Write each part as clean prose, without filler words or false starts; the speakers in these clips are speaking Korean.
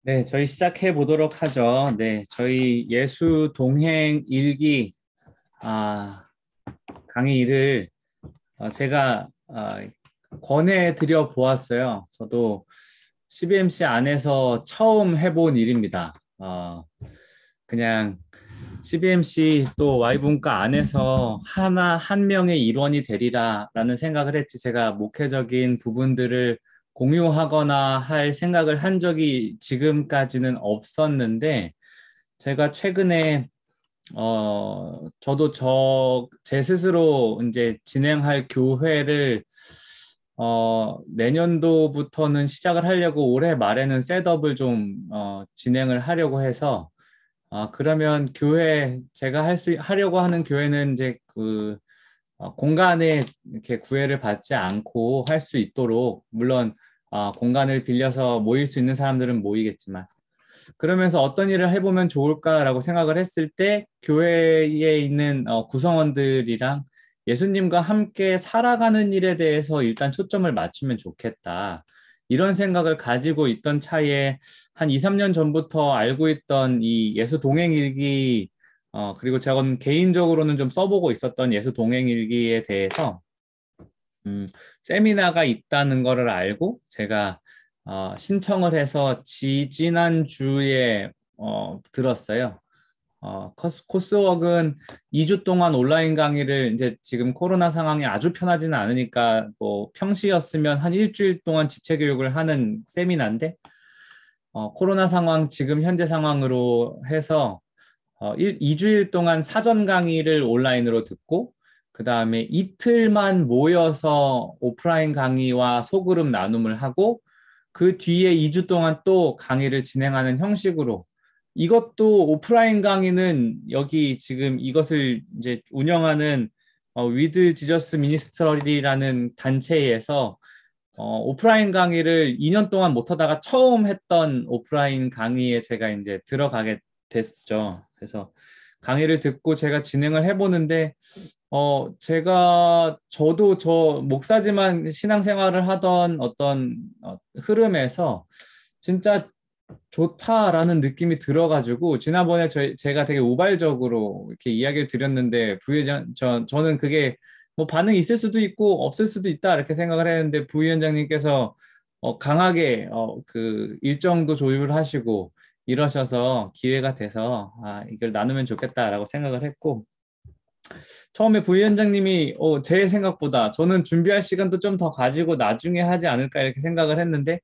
네, 저희 시작해 보도록 하죠. 네, 저희 예수 동행 일기 강의를 제가 권해 드려 보았어요. 저도 CBMC 안에서 처음 해본 일입니다. 그냥 CBMC 또 Y분과 안에서 한 명의 일원이 되리라라는 생각을 했지 제가 목회적인 부분들을 공유하거나 할 생각을 한 적이 지금까지는 없었는데 제가 최근에 저도 제 스스로 이제 진행할 교회를 내년도부터는 시작을 하려고 올해 말에는 셋업을 좀 진행을 하려고 해서 그러면 제가 하려고 하는 교회는 이제 공간에 이렇게 구애를 받지 않고 할 수 있도록, 물론, 공간을 빌려서 모일 수 있는 사람들은 모이겠지만, 그러면서 어떤 일을 해보면 좋을까라고 생각을 했을 때, 교회에 있는 구성원들이랑 예수님과 함께 살아가는 일에 대해서 일단 초점을 맞추면 좋겠다. 이런 생각을 가지고 있던 차에 한 2, 3년 전부터 알고 있던 이 예수 동행일기, 그리고 저는 개인적으로는 좀 써보고 있었던 예수 동행일기에 대해서 음, 세미나가 있다는 거를 알고 제가 신청을 해서 지난주에 들었어요. 코스웍은 2주 동안 온라인 강의를 이제 지금 코로나 상황이 아주 편하지는 않으니까 뭐 평시였으면 한 일주일 동안 집체 교육을 하는 세미나인데 코로나 상황 지금 현재 상황으로 해서 2주일 동안 사전 강의를 온라인으로 듣고, 그 다음에 이틀만 모여서 오프라인 강의와 소그룹 나눔을 하고, 그 뒤에 2주 동안 또 강의를 진행하는 형식으로, 이것도 오프라인 강의는 여기 지금 이것을 이제 운영하는 위드 지저스 미니스트리라는 단체에서 오프라인 강의를 2년 동안 못 하다가 처음 했던 오프라인 강의에 제가 이제 들어가게 됐죠. 그래서 강의를 듣고 제가 진행을 해보는데, 저도 저 목사지만 신앙생활을 하던 어떤 흐름에서 진짜 좋다라는 느낌이 들어가지고, 지난번에 제가 되게 우발적으로 이렇게 이야기를 드렸는데, 저는 그게 뭐 반응이 있을 수도 있고 없을 수도 있다 이렇게 생각을 했는데, 부위원장님께서 강하게 그 일정도 조율하시고 이러셔서 기회가 돼서 이걸 나누면 좋겠다라고 생각을 했고, 처음에 부위원장님이 제 생각보다 저는 준비할 시간도 좀 더 가지고 나중에 하지 않을까 이렇게 생각을 했는데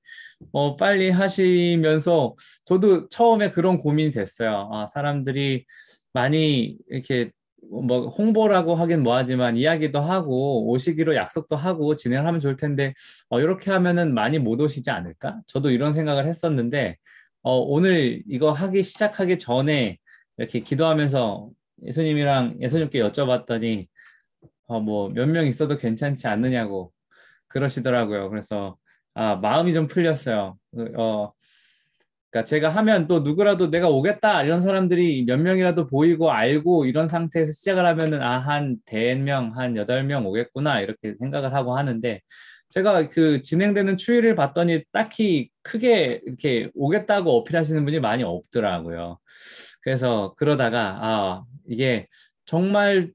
빨리 하시면서 저도 처음에 그런 고민이 됐어요. 사람들이 많이 이렇게 뭐 홍보라고 하긴 뭐하지만 이야기도 하고 오시기로 약속도 하고 진행을 하면 좋을 텐데 이렇게 하면은 많이 못 오시지 않을까? 저도 이런 생각을 했었는데 오늘 이거 시작하기 전에 이렇게 기도하면서 예수님께 여쭤봤더니 뭐 몇 명 있어도 괜찮지 않느냐고 그러시더라고요. 그래서 마음이 좀 풀렸어요. 그러니까 제가 하면 또 누구라도 내가 오겠다 이런 사람들이 몇 명이라도 보이고 알고 이런 상태에서 시작을 하면은 한 100명, 한 8명 오겠구나 이렇게 생각을 하고 하는데, 제가 그 진행되는 추이를 봤더니 딱히 크게 이렇게 오겠다고 어필하시는 분이 많이 없더라고요. 그래서 그러다가 이게 정말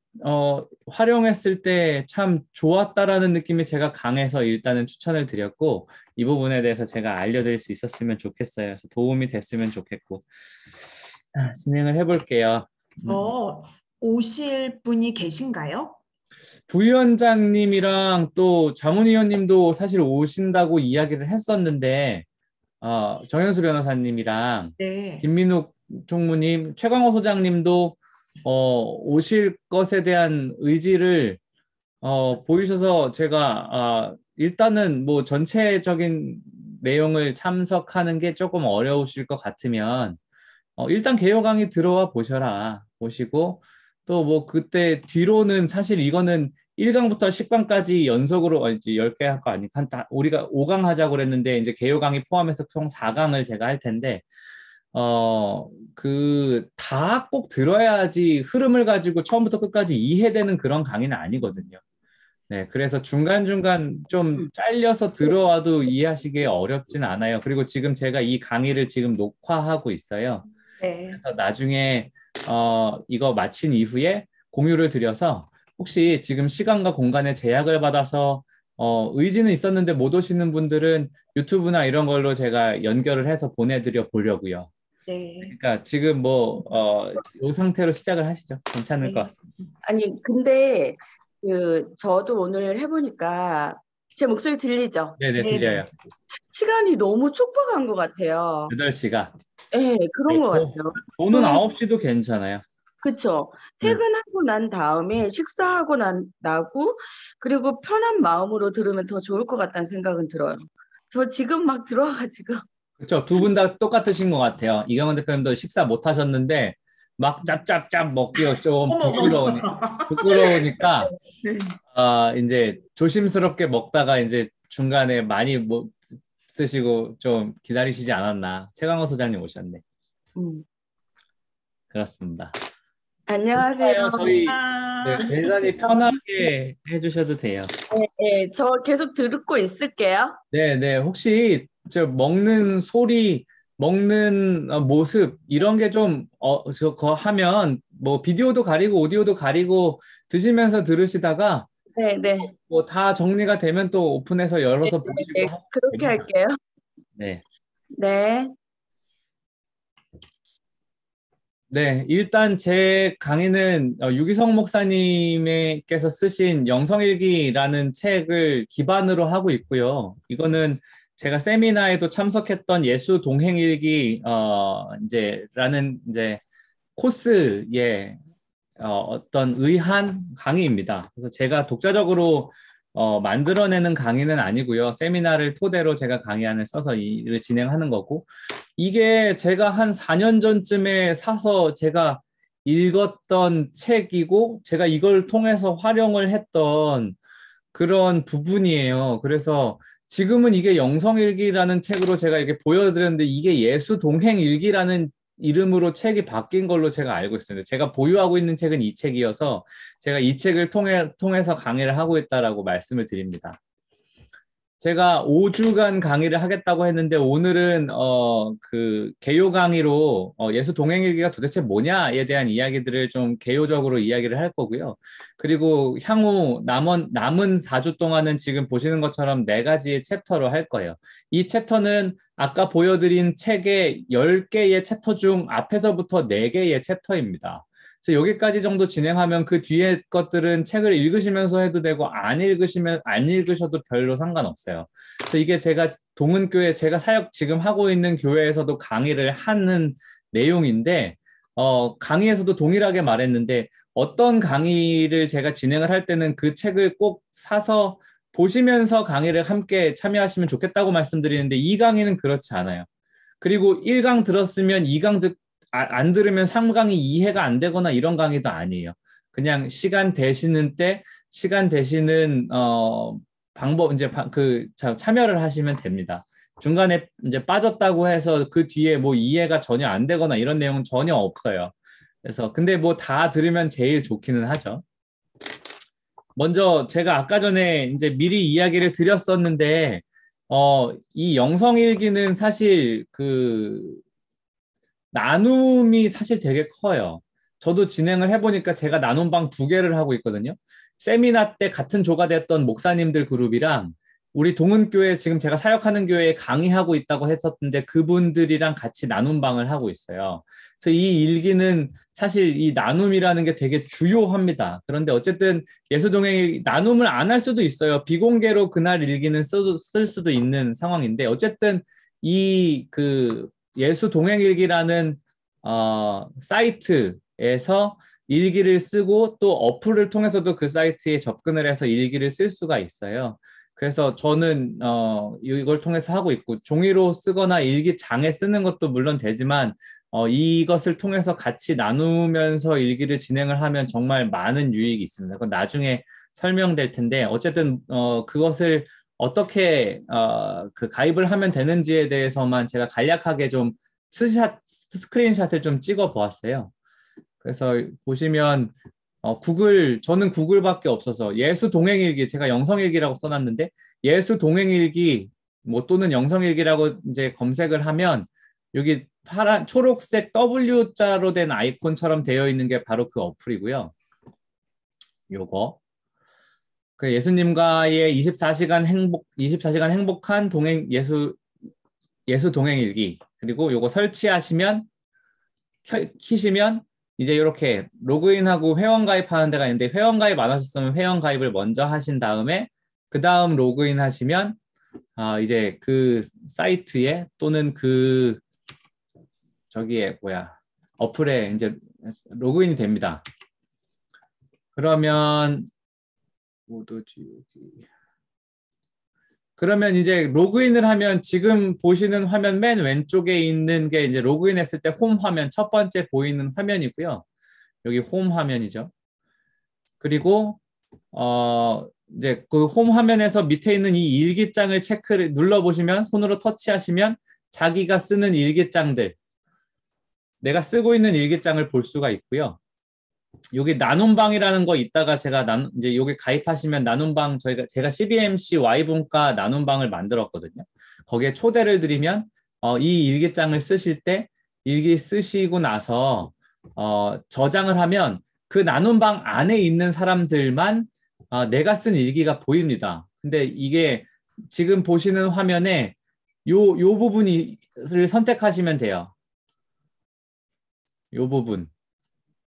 활용했을 때 참 좋았다라는 느낌이 제가 강해서 일단은 추천을 드렸고, 이 부분에 대해서 제가 알려드릴 수 있었으면 좋겠어요. 그래서 도움이 됐으면 좋겠고, 진행을 해볼게요. 어, 오실 분이 계신가요? 부위원장님이랑 또 자문위원님도 사실 오신다고 이야기를 했었는데, 정현수 변호사님이랑 네. 김민욱 총무님, 최광호 소장님도 오실 것에 대한 의지를 보이셔서 제가 일단은 뭐 전체적인 내용을 참석하는 게 조금 어려우실 것 같으면 일단 개요 강의 들어와 보시고 또 뭐 그때 뒤로는 사실 이거는 1강부터 10강까지 연속으로 이제 10개 할 거 아니까 우리가 5강 하자고 그랬는데 이제 개요 강의 포함해서 총 4강을 제가 할 텐데 다 꼭 들어야지 흐름을 가지고 처음부터 끝까지 이해되는 그런 강의는 아니거든요. 네, 그래서 중간중간 좀 음. 잘려서 들어와도 이해하시기 어렵진 않아요. 그리고 지금 제가 이 강의를 지금 녹화하고 있어요. 네. 그래서 나중에 이거 마친 이후에 공유를 드려서 혹시 지금 시간과 공간에 제약을 받아서 의지는 있었는데 못 오시는 분들은 유튜브나 이런 걸로 제가 연결을 해서 보내드려 보려고요. 네. 그러니까 지금 이 상태로 시작을 하시죠. 괜찮을 것 네. 같습니다. 아니, 근데 저도 오늘 해보니까 제 목소리 들리죠? 네네, 네, 네. 들려요. 시간이 너무 촉박한 것 같아요. 8시가. 네, 그런 것 저, 같아요. 저는 9시도 괜찮아요. 그쵸. 네. 퇴근하고 난 다음에 식사하고 나고, 그리고 편한 마음으로 들으면 더 좋을 것 같다는 생각은 들어요. 저 지금 막 들어와가지고. 그렇죠. 두 분 다 똑같으신 것 같아요. 이강원 대표님도 식사 못 하셨는데 막 짭짭짭 먹기가 좀 어머, 어머. 부끄러우니까 네. 이제 조심스럽게 먹다가 이제 중간에 많이 못 드시고 좀 기다리시지 않았나. 최강호 소장님 오셨네. 음. 그렇습니다. 안녕하세요. 괜찮아요. 저희 네, 아, 대단히 편하게 해주셔도 돼요. 네, 저 계속 듣고 있을게요. 네, 네. 혹시 저 먹는 소리, 먹는 모습 이런 게 좀 저거 하면 뭐 비디오도 가리고 오디오도 가리고 드시면서 들으시다가 네, 네. 뭐 다 정리가 되면 또 오픈해서 네, 열어서 네, 보시고 네. 하시면 그렇게 됩니다. 할게요. 네. 네. 네, 일단 제 강의는 유기성 목사님께서 쓰신 영성일기라는 책을 기반으로 하고 있고요. 이거는 제가 세미나에도 참석했던 예수 동행일기 이제 코스의 어떤 의한 강의입니다. 그래서 제가 독자적으로 만들어내는 강의는 아니고요. 세미나를 토대로 제가 강의안을 써서 이를 진행하는 거고, 이게 제가 한 4년 전쯤에 사서 제가 읽었던 책이고, 제가 이걸 통해서 활용을 했던 그런 부분이에요. 그래서 지금은 이게 영성일기라는 책으로 제가 이렇게 보여드렸는데, 이게 예수 동행일기라는 이름으로 책이 바뀐 걸로 제가 알고 있습니다. 제가 보유하고 있는 책은 이 책이어서 제가 이 책을 통해서 강의를 하고 있다라고 말씀을 드립니다. 제가 5주간 강의를 하겠다고 했는데 오늘은 그 개요 강의로 예수 동행일기가 도대체 뭐냐에 대한 이야기들을 좀 개요적으로 이야기를 할 거고요. 그리고 향후 남은 4주 동안은 지금 보시는 것처럼 4가지의 챕터로 할 거예요. 이 챕터는 아까 보여드린 책의 10개의 챕터 중 앞에서부터 4개의 챕터입니다. 그래서 여기까지 정도 진행하면 그 뒤에 것들은 책을 읽으시면서 해도 되고 안 읽으셔도 별로 상관없어요. 그래서 이게 제가 동은교회 제가 사역 지금 하고 있는 교회에서도 강의를 하는 내용인데 강의에서도 동일하게 말했는데 어떤 강의를 제가 진행을 할 때는 그 책을 꼭 사서 보시면서 강의를 함께 참여하시면 좋겠다고 말씀드리는데 이 강의는 그렇지 않아요. 그리고 1강 들었으면 2강 안 들으면 3강이 이해가 안 되거나 이런 강의도 아니에요. 그냥 시간 되시는 방법 이제 참여를 하시면 됩니다. 중간에 이제 빠졌다고 해서 그 뒤에 뭐 이해가 전혀 안 되거나 이런 내용은 전혀 없어요. 그래서 근데 뭐 다 들으면 제일 좋기는 하죠. 먼저 제가 아까 전에 이제 미리 이야기를 드렸었는데 이 영성일기는 사실 나눔이 사실 되게 커요. 저도 진행을 해보니까 제가 나눔방 2개를 하고 있거든요. 세미나 때 같은 조가 됐던 목사님들 그룹이랑 우리 동은교회 지금 제가 사역하는 교회에 강의하고 있다고 했었는데 그분들이랑 같이 나눔방을 하고 있어요. 그래서 이 일기는 사실 이 나눔이라는 게 되게 주요합니다. 그런데 어쨌든 예수동행이 나눔을 안 할 수도 있어요. 비공개로 그날 일기는 쓸 수도 있는 상황인데 어쨌든 예수 동행일기라는 사이트에서 일기를 쓰고 또 어플을 통해서도 그 사이트에 접근을 해서 일기를 쓸 수가 있어요. 그래서 저는 이걸 통해서 하고 있고 종이로 쓰거나 일기장에 쓰는 것도 물론 되지만 이것을 통해서 같이 나누면서 일기를 진행을 하면 정말 많은 유익이 있습니다. 그건 나중에 설명될 텐데 어쨌든 그것을 어떻게 그 가입을 하면 되는지에 대해서만 제가 간략하게 좀 스크린샷을 좀 찍어 보았어요. 그래서 보시면 저는 구글밖에 없어서 예수 동행일기, 제가 영성일기라고 써놨는데 예수 동행일기 뭐 또는 영성일기라고 이제 검색을 하면 여기 파란 초록색 W자로 된 아이콘처럼 되어 있는 게 바로 그 어플이고요. 요거 그 예수님과의 24시간 행복한 동행 예수 동행일기. 그리고 요거 설치하시면 키시면 이제 이렇게 로그인하고 회원 가입하는 데가 있는데 회원 가입 안 하셨으면 회원 가입을 먼저 하신 다음에 그 다음 로그인 하시면 이제 그 사이트에 또는 그 저기에 어플에 이제 로그인이 됩니다. 그러면 그러면 이제 로그인을 하면 지금 보시는 화면 맨 왼쪽에 있는 게 이제 로그인했을 때 홈 화면 첫 번째 보이는 화면이고요. 여기 홈 화면이죠. 그리고 이제 그 홈 화면에서 밑에 있는 이 일기장을 체크를 눌러보시면 손으로 터치하시면 자기가 쓰는 일기장들, 내가 쓰고 있는 일기장을 볼 수가 있고요. 여기 나눔방이라는 거 있다가 이제 여기 가입하시면 나눔방 제가 CBMC Y분과 나눔방을 만들었거든요. 거기에 초대를 드리면 이 일기장을 쓰실 때 일기 쓰시고 나서 저장을 하면 그 나눔방 안에 있는 사람들만 내가 쓴 일기가 보입니다. 근데 이게 지금 보시는 화면에 요 부분을 선택하시면 돼요. 요 부분.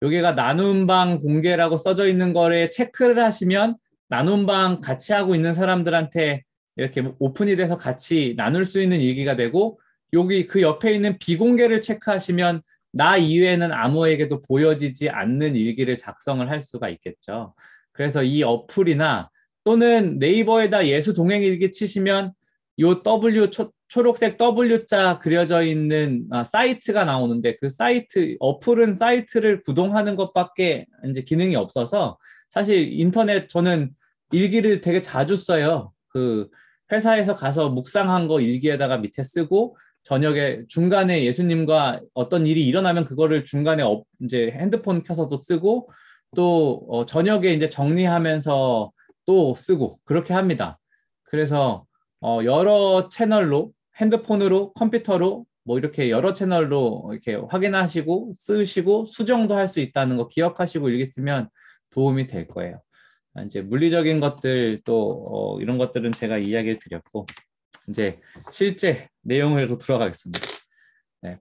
여기가 나눔방 공개라고 써져 있는 거를 체크를 하시면 나눔방 같이 하고 있는 사람들한테 이렇게 오픈이 돼서 같이 나눌 수 있는 일기가 되고 여기 그 옆에 있는 비공개를 체크하시면 나 이외에는 아무에게도 보여지지 않는 일기를 작성을 할 수가 있겠죠. 그래서 이 어플이나 또는 네이버에다 예수 동행일기 치시면 요 초록색 W자 그려져 있는 사이트가 나오는데 그 어플은 사이트를 구동하는 것밖에 이제 기능이 없어서 사실 인터넷 저는 일기를 되게 자주 써요. 그 회사에서 가서 묵상한 거 일기에다가 밑에 쓰고 저녁에 중간에 예수님과 어떤 일이 일어나면 그거를 중간에 이제 핸드폰 켜서도 쓰고 또 저녁에 이제 정리하면서 또 쓰고 그렇게 합니다. 그래서 여러 채널로 핸드폰으로 컴퓨터로 뭐 이렇게 여러 채널로 이렇게 확인하시고 쓰시고 수정도 할 수 있다는 거 기억하시고 일기 쓰면 도움이 될 거예요. 이제 물리적인 것들 또 이런 것들은 제가 이야기를 드렸고 이제 실제 내용으로 들어가겠습니다. 네.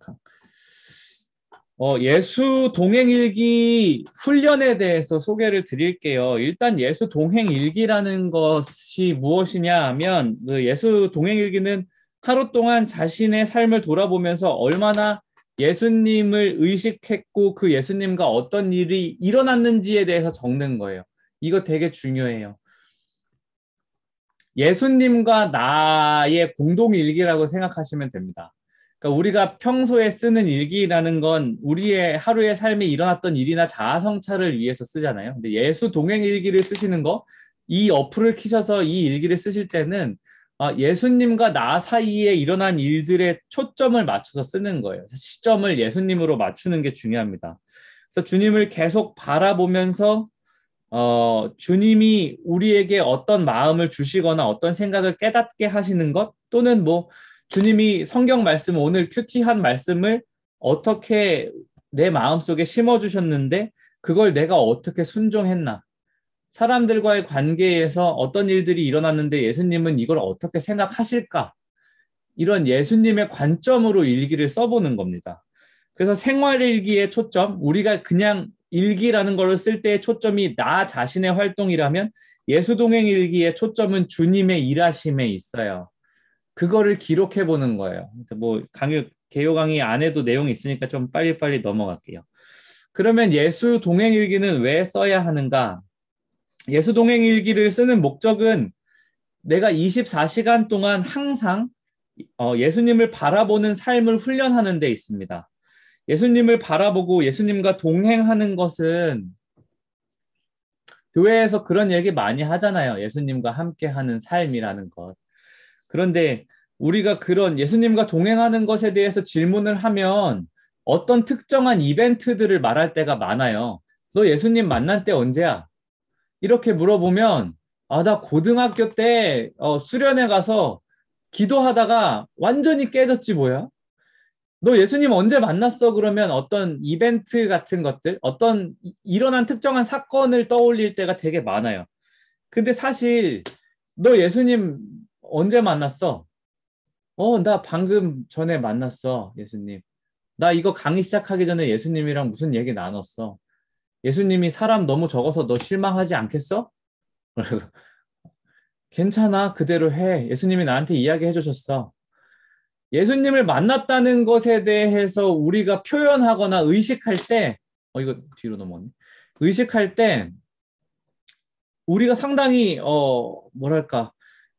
예수 동행일기 훈련에 대해서 소개를 드릴게요. 일단 예수 동행일기라는 것이 무엇이냐 하면 그 예수 동행일기는 하루 동안 자신의 삶을 돌아보면서 얼마나 예수님을 의식했고 그 예수님과 어떤 일이 일어났는지에 대해서 적는 거예요. 이거 되게 중요해요. 예수님과 나의 공동일기라고 생각하시면 됩니다. 그러니까 우리가 평소에 쓰는 일기라는 건 우리의 하루의 삶에 일어났던 일이나 자아성찰을 위해서 쓰잖아요. 근데 예수 동행일기를 쓰시는 거, 이 어플을 키셔서 이 일기를 쓰실 때는 예수님과 나 사이에 일어난 일들에 초점을 맞춰서 쓰는 거예요. 시점을 예수님으로 맞추는 게 중요합니다. 그래서 주님을 계속 바라보면서 주님이 우리에게 어떤 마음을 주시거나 어떤 생각을 깨닫게 하시는 것 또는 뭐 주님이 성경 말씀 오늘 큐티한 말씀을 어떻게 내 마음속에 심어주셨는데 그걸 내가 어떻게 순종했나 사람들과의 관계에서 어떤 일들이 일어났는데 예수님은 이걸 어떻게 생각하실까 이런 예수님의 관점으로 일기를 써보는 겁니다. 그래서 생활일기의 초점 우리가 그냥 일기라는 걸 쓸 때의 초점이 나 자신의 활동이라면 예수동행일기의 초점은 주님의 일하심에 있어요. 그거를 기록해 보는 거예요. 뭐 개요 강의 안에도 내용이 있으니까 좀 빨리빨리 넘어갈게요. 그러면 예수동행일기는 왜 써야 하는가? 예수동행일기를 쓰는 목적은 내가 24시간 동안 항상 예수님을 바라보는 삶을 훈련하는 데 있습니다. 예수님을 바라보고 예수님과 동행하는 것은 교회에서 그런 얘기 많이 하잖아요. 예수님과 함께하는 삶이라는 것. 그런데 우리가 그런 예수님과 동행하는 것에 대해서 질문을 하면 어떤 특정한 이벤트들을 말할 때가 많아요. 너 예수님 만난 때 언제야? 이렇게 물어보면 아, 나 고등학교 때 수련회 가서 기도하다가 완전히 깨졌지 뭐야? 너 예수님 언제 만났어? 그러면 어떤 이벤트 같은 것들, 어떤 일어난 특정한 사건을 떠올릴 때가 되게 많아요. 근데 사실 너 예수님 언제 만났어? 나 방금 전에 만났어, 예수님. 나 이거 강의 시작하기 전에 예수님이랑 무슨 얘기 나눴어. 예수님이 사람 너무 적어서 너 실망하지 않겠어? 그래서 괜찮아, 그대로 해. 예수님이 나한테 이야기해 주셨어. 예수님을 만났다는 것에 대해서 우리가 표현하거나 의식할 때, 이거 뒤로 넘어갔네. 의식할 때 우리가 상당히 뭐랄까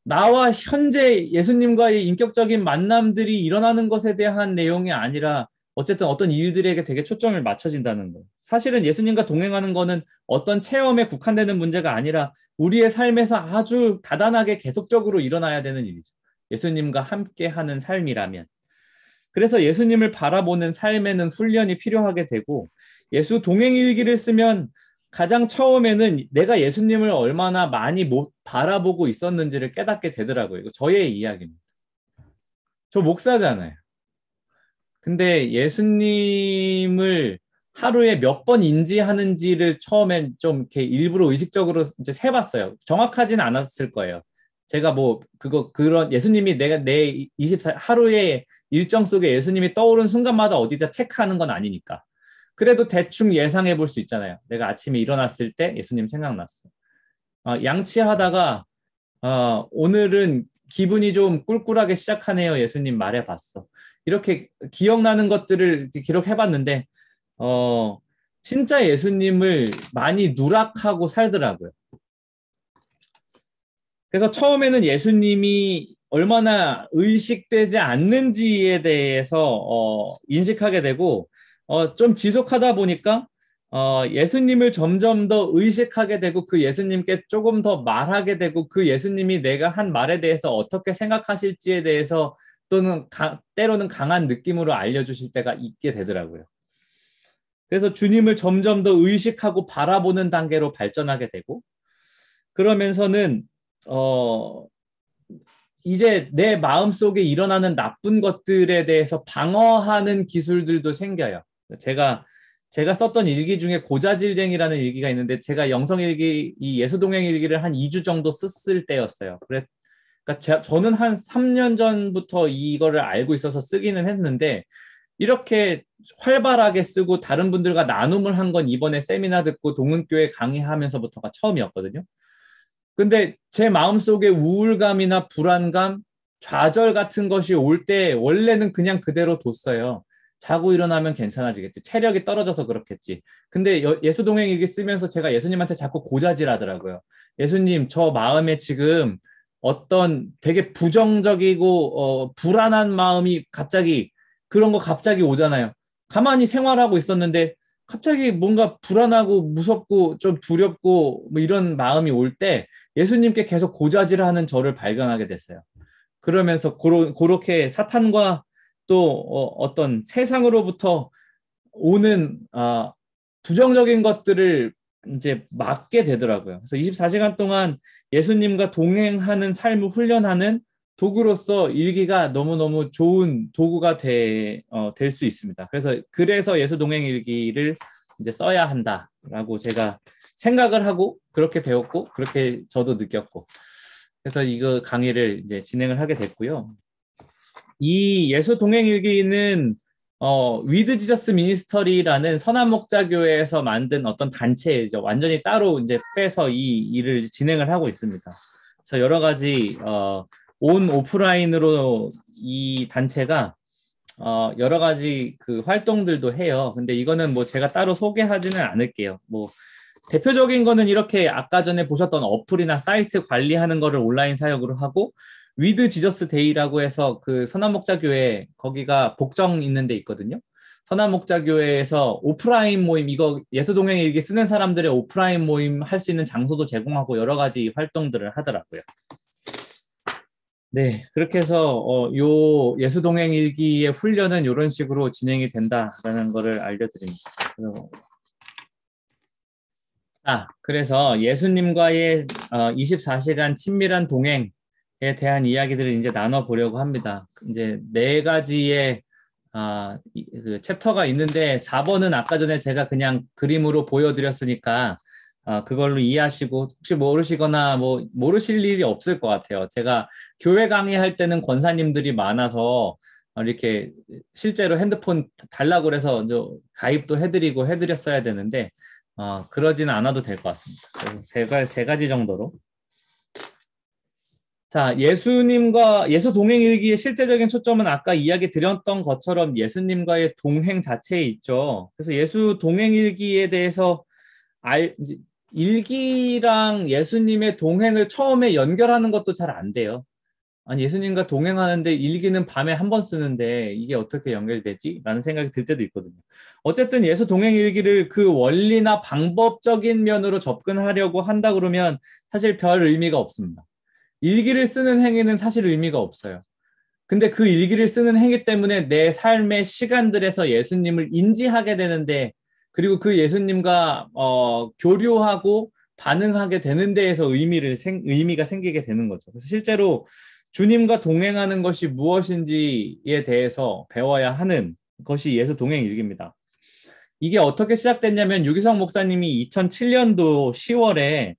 나와 현재 예수님과의 인격적인 만남들이 일어나는 것에 대한 내용이 아니라 어쨌든 어떤 일들에게 되게 초점을 맞춰진다는 거. 사실은 예수님과 동행하는 거는 어떤 체험에 국한되는 문제가 아니라 우리의 삶에서 아주 다단하게 계속적으로 일어나야 되는 일이죠. 예수님과 함께하는 삶이라면. 그래서 예수님을 바라보는 삶에는 훈련이 필요하게 되고 예수 동행일기를 쓰면 가장 처음에는 내가 예수님을 얼마나 많이 못 바라보고 있었는지를 깨닫게 되더라고요. 이거 저의 이야기입니다. 저 목사잖아요. 근데 예수님을 하루에 몇 번 인지하는지를 처음엔 좀 이렇게 일부러 의식적으로 이제 세봤어요. 정확하진 않았을 거예요. 제가 뭐 그런 예수님이 내가 내 24 하루의 일정 속에 예수님이 떠오른 순간마다 어디다 체크하는 건 아니니까. 그래도 대충 예상해 볼 수 있잖아요. 내가 아침에 일어났을 때 예수님 생각났어. 양치하다가 오늘은 기분이 좀 꿀꿀하게 시작하네요. 예수님 말해봤어. 이렇게 기억나는 것들을 기록해봤는데 진짜 예수님을 많이 누락하고 살더라고요. 그래서 처음에는 예수님이 얼마나 의식되지 않는지에 대해서 인식하게 되고 좀 지속하다 보니까 예수님을 점점 더 의식하게 되고 그 예수님께 조금 더 말하게 되고 그 예수님이 내가 한 말에 대해서 어떻게 생각하실지에 대해서 또는 때로는 강한 느낌으로 알려주실 때가 있게 되더라고요. 그래서 주님을 점점 더 의식하고 바라보는 단계로 발전하게 되고 그러면서는 이제 내 마음속에 일어나는 나쁜 것들에 대해서 방어하는 기술들도 생겨요. 제가 썼던 일기 중에 고자질쟁이라는 일기가 있는데 제가 영성일기, 이 예수동행일기를 한 2주 정도 썼을 때였어요. 그러니까 저는 한 3년 전부터 이거를 알고 있어서 쓰기는 했는데 이렇게 활발하게 쓰고 다른 분들과 나눔을 한 건 이번에 세미나 듣고 동은교회 강의하면서부터가 처음이었거든요. 근데 제 마음속에 우울감이나 불안감, 좌절 같은 것이 올 때 원래는 그냥 그대로 뒀어요. 자고 일어나면 괜찮아지겠지. 체력이 떨어져서 그렇겠지. 근데 예수동행일기 쓰면서 제가 예수님한테 자꾸 고자질하더라고요. 예수님, 저 마음에 지금 어떤 되게 부정적이고 불안한 마음이 갑자기 그런 거 갑자기 오잖아요. 가만히 생활하고 있었는데 갑자기 뭔가 불안하고 무섭고 좀 두렵고 뭐 이런 마음이 올 때 예수님께 계속 고자질하는 저를 발견하게 됐어요. 그러면서 그렇게 사탄과 또 어떤 세상으로부터 오는 부정적인 것들을 이제 막게 되더라고요. 그래서 24시간 동안 예수님과 동행하는 삶을 훈련하는 도구로서 일기가 너무너무 좋은 도구가 될 수 있습니다. 그래서 예수 동행 일기를 이제 써야 한다라고 제가 생각을 하고 그렇게 배웠고 그렇게 저도 느꼈고 그래서 이거 강의를 이제 진행을 하게 됐고요. 이 예수 동행 일기는 위드 지저스 미니스터리라는 선한 목자교회에서 만든 어떤 단체이죠. 완전히 따로 이제 빼서 이 일을 진행을 하고 있습니다. 그래서 여러 가지 온 오프라인으로 이 단체가 여러 가지 그 활동들도 해요. 근데 이거는 뭐 제가 따로 소개하지는 않을게요. 뭐 대표적인 거는 이렇게 아까 전에 보셨던 어플이나 사이트 관리하는 거를 온라인 사역으로 하고 위드 지저스 데이라고 해서 그 선한목자교회 거기가 복정 있는 데 있거든요. 선한목자교회에서 오프라인 모임 이거 예수동행 일기 쓰는 사람들의 오프라인 모임 할 수 있는 장소도 제공하고 여러 가지 활동들을 하더라고요. 네, 그렇게 해서 요 예수동행 일기의 훈련은 이런 식으로 진행이 된다라는 거를 알려드립니다. 그래서 예수님과의 24시간 친밀한 동행에 대한 이야기들을 이제 나눠보려고 합니다. 이제 네 가지의 그 챕터가 있는데 4번은 아까 전에 제가 그냥 그림으로 보여드렸으니까 그걸로 이해하시고 혹시 모르시거나 뭐 모르실 일이 없을 것 같아요. 제가 교회 강의할 때는 권사님들이 많아서 이렇게 실제로 핸드폰 달라고 그래서 가입도 해드리고 해드렸어야 되는데 그러지는 않아도 될 것 같습니다. 그래서 세 가지 정도로. 자, 예수님과 예수 동행 일기의 실제적인 초점은 아까 이야기 드렸던 것처럼 예수님과의 동행 자체에 있죠. 그래서 예수 동행 일기에 대해서 이제 일기랑 예수님의 동행을 처음에 연결하는 것도 잘 안 돼요. 아니, 예수님과 동행하는데 일기는 밤에 한 번 쓰는데 이게 어떻게 연결되지? 라는 생각이 들 때도 있거든요. 어쨌든 예수 동행 일기를 그 원리나 방법적인 면으로 접근하려고 한다 그러면 사실 별 의미가 없습니다. 일기를 쓰는 행위는 사실 의미가 없어요. 근데 그 일기를 쓰는 행위 때문에 내 삶의 시간들에서 예수님을 인지하게 되는데, 그리고 그 예수님과 교류하고 반응하게 되는 데에서 의미가 생기게 되는 거죠. 그래서 실제로 주님과 동행하는 것이 무엇인지에 대해서 배워야 하는 것이 예수 동행 일기입니다. 이게 어떻게 시작됐냐면 유기성 목사님이 2007년도 10월에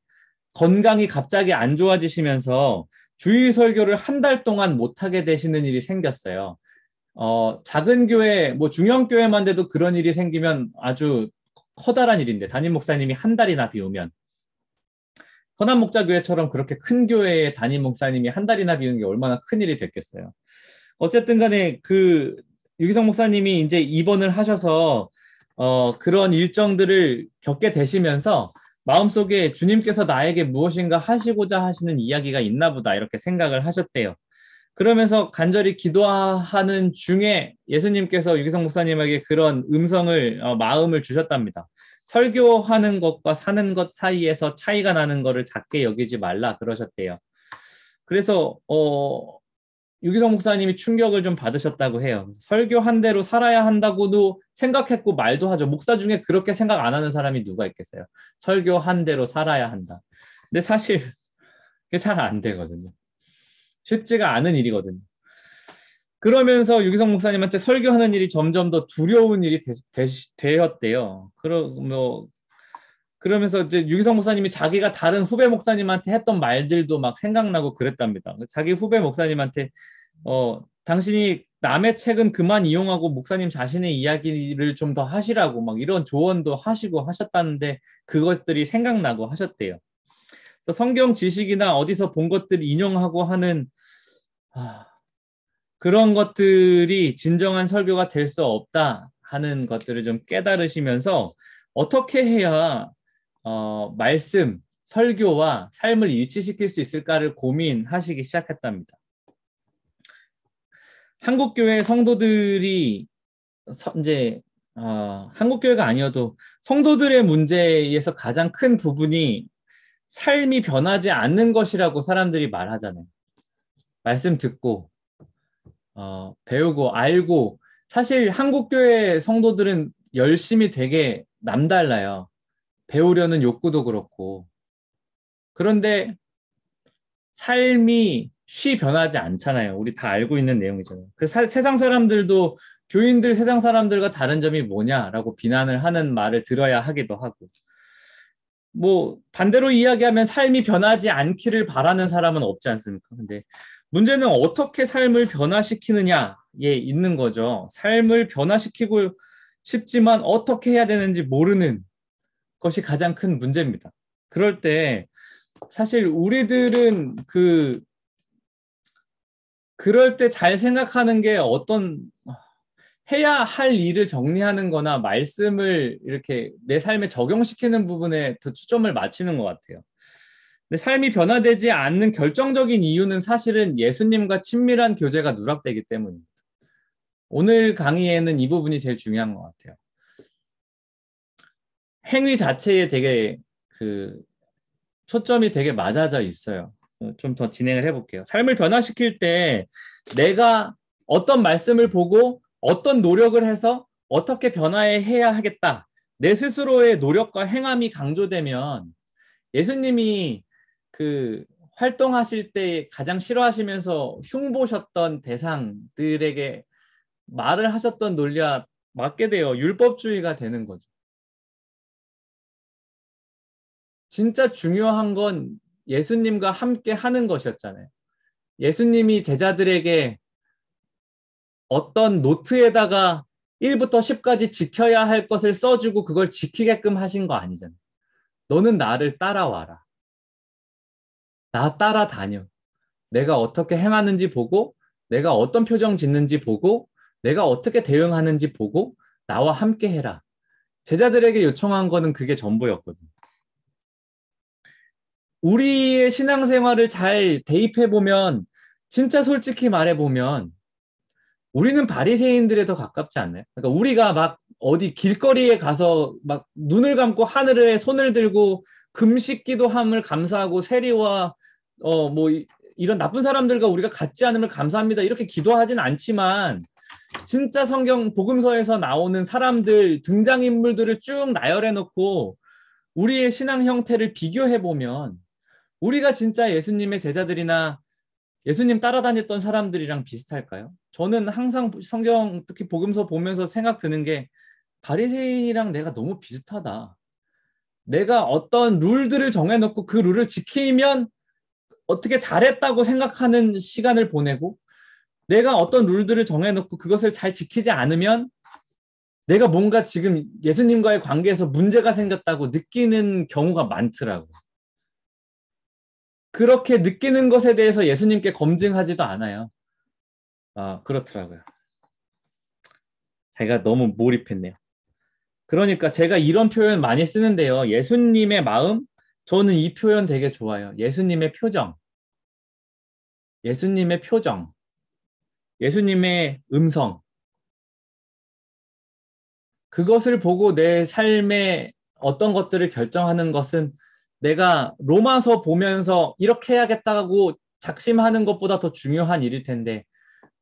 건강이 갑자기 안 좋아지시면서 주일 설교를 한 달 동안 못하게 되시는 일이 생겼어요. 작은 교회, 뭐 중형 교회만 돼도 그런 일이 생기면 아주 커다란 일인데, 담임 목사님이 한 달이나 비우면, 선한 목자교회처럼 그렇게 큰 교회의 담임 목사님이 한 달이나 비우는 게 얼마나 큰 일이 됐겠어요. 어쨌든 간에 유기성 목사님이 이제 입원을 하셔서 그런 일정들을 겪게 되시면서 마음속에 주님께서 나에게 무엇인가 하시고자 하시는 이야기가 있나 보다 이렇게 생각을 하셨대요. 그러면서 간절히 기도하는 중에 예수님께서 유기성 목사님에게 그런 마음을 주셨답니다. 설교하는 것과 사는 것 사이에서 차이가 나는 것을 작게 여기지 말라 그러셨대요. 그래서 유기성 목사님이 충격을 좀 받으셨다고 해요. 설교한 대로 살아야 한다고도 생각했고 말도 하죠. 목사 중에 그렇게 생각 안 하는 사람이 누가 있겠어요. 설교한 대로 살아야 한다. 근데 사실 그게 잘 안 되거든요. 쉽지가 않은 일이거든요. 그러면서 유기성 목사님한테 설교하는 일이 점점 더 두려운 일이 되었대요. 그러면서 이제 유기성 목사님이 자기가 다른 후배 목사님한테 했던 말들도 막 생각나고 그랬답니다. 자기 후배 목사님한테 당신이 남의 책은 그만 이용하고 목사님 자신의 이야기를 좀 더 하시라고 막 이런 조언도 하시고 하셨다는데 그것들이 생각나고 하셨대요. 그래서 성경 지식이나 어디서 본 것들 인용하고 하는 그런 것들이 진정한 설교가 될 수 없다 하는 것들을 좀 깨달으시면서 어떻게 해야 말씀, 설교와 삶을 일치시킬 수 있을까를 고민하시기 시작했답니다. 한국교회 성도들이 이제 한국교회가 아니어도 성도들의 문제에서 가장 큰 부분이 삶이 변하지 않는 것이라고 사람들이 말하잖아요. 말씀 듣고 배우고 알고 사실 한국교회 성도들은 열심히 되게 남달라요. 배우려는 욕구도 그렇고. 그런데 삶이 변하지 않잖아요. 우리 다 알고 있는 내용이잖아요. 세상 사람들도 교인들 세상 사람들과 다른 점이 뭐냐라고 비난을 하는 말을 들어야 하기도 하고. 뭐 반대로 이야기하면 삶이 변하지 않기를 바라는 사람은 없지 않습니까? 근데 문제는 어떻게 삶을 변화시키느냐에 있는 거죠. 삶을 변화시키고 싶지만 어떻게 해야 되는지 모르는 것이 가장 큰 문제입니다. 그럴 때 사실 우리들은 그럴 때 잘 생각하는 게 해야 할 일을 정리하는 거나 말씀을 이렇게 내 삶에 적용시키는 부분에 더 초점을 맞추는 것 같아요. 근데 삶이 변화되지 않는 결정적인 이유는 사실은 예수님과 친밀한 교제가 누락되기 때문입니다. 오늘 강의에는 이 부분이 제일 중요한 것 같아요. 행위 자체에 되게 초점이 되게 맞아져 있어요. 좀 더 진행을 해볼게요. 삶을 변화시킬 때 내가 어떤 말씀을 보고 어떤 노력을 해서 어떻게 변화해야 하겠다 내 스스로의 노력과 행함이 강조되면 예수님이 그 활동하실 때 가장 싫어하시면서 흉보셨던 대상들에게 말을 하셨던 논리와 맞게 되어 율법주의가 되는 거죠. 진짜 중요한 건 예수님과 함께 하는 것이었잖아요. 예수님이 제자들에게 어떤 노트에다가 1부터 10까지 지켜야 할 것을 써주고 그걸 지키게끔 하신 거 아니잖아요. 너는 나를 따라와라. 나 따라다녀. 내가 어떻게 행하는지 보고, 내가 어떤 표정 짓는지 보고, 내가 어떻게 대응하는지 보고, 나와 함께 해라. 제자들에게 요청한 거는 그게 전부였거든. 우리의 신앙생활을 잘 대입해보면, 진짜 솔직히 말해보면, 우리는 바리새인들에 더 가깝지 않나요? 그러니까 우리가 막 어디 길거리에 가서 막 눈을 감고 하늘에 손을 들고 금식 기도함을 감사하고 세리와 뭐 이런 나쁜 사람들과 우리가 같지 않음을 감사합니다. 이렇게 기도하진 않지만 진짜 성경 복음서에서 나오는 사람들 등장인물들을 쭉 나열해 놓고 우리의 신앙 형태를 비교해 보면 우리가 진짜 예수님의 제자들이나 예수님 따라다녔던 사람들이랑 비슷할까요? 저는 항상 성경 특히 복음서 보면서 생각 드는 게 바리새인이랑 내가 너무 비슷하다. 내가 어떤 룰들을 정해놓고 그 룰을 지키면 어떻게 잘했다고 생각하는 시간을 보내고 내가 어떤 룰들을 정해놓고 그것을 잘 지키지 않으면 내가 뭔가 지금 예수님과의 관계에서 문제가 생겼다고 느끼는 경우가 많더라고. 그렇게 느끼는 것에 대해서 예수님께 검증하지도 않아요. 그렇더라고요. 제가 너무 몰입했네요. 그러니까 제가 이런 표현 많이 쓰는데요. 예수님의 마음, 저는 이 표현 되게 좋아요. 예수님의 표정, 예수님의 표정, 예수님의 음성. 그것을 보고 내 삶의 어떤 것들을 결정하는 것은 내가 로마서 보면서 이렇게 해야겠다고 작심하는 것보다 더 중요한 일일 텐데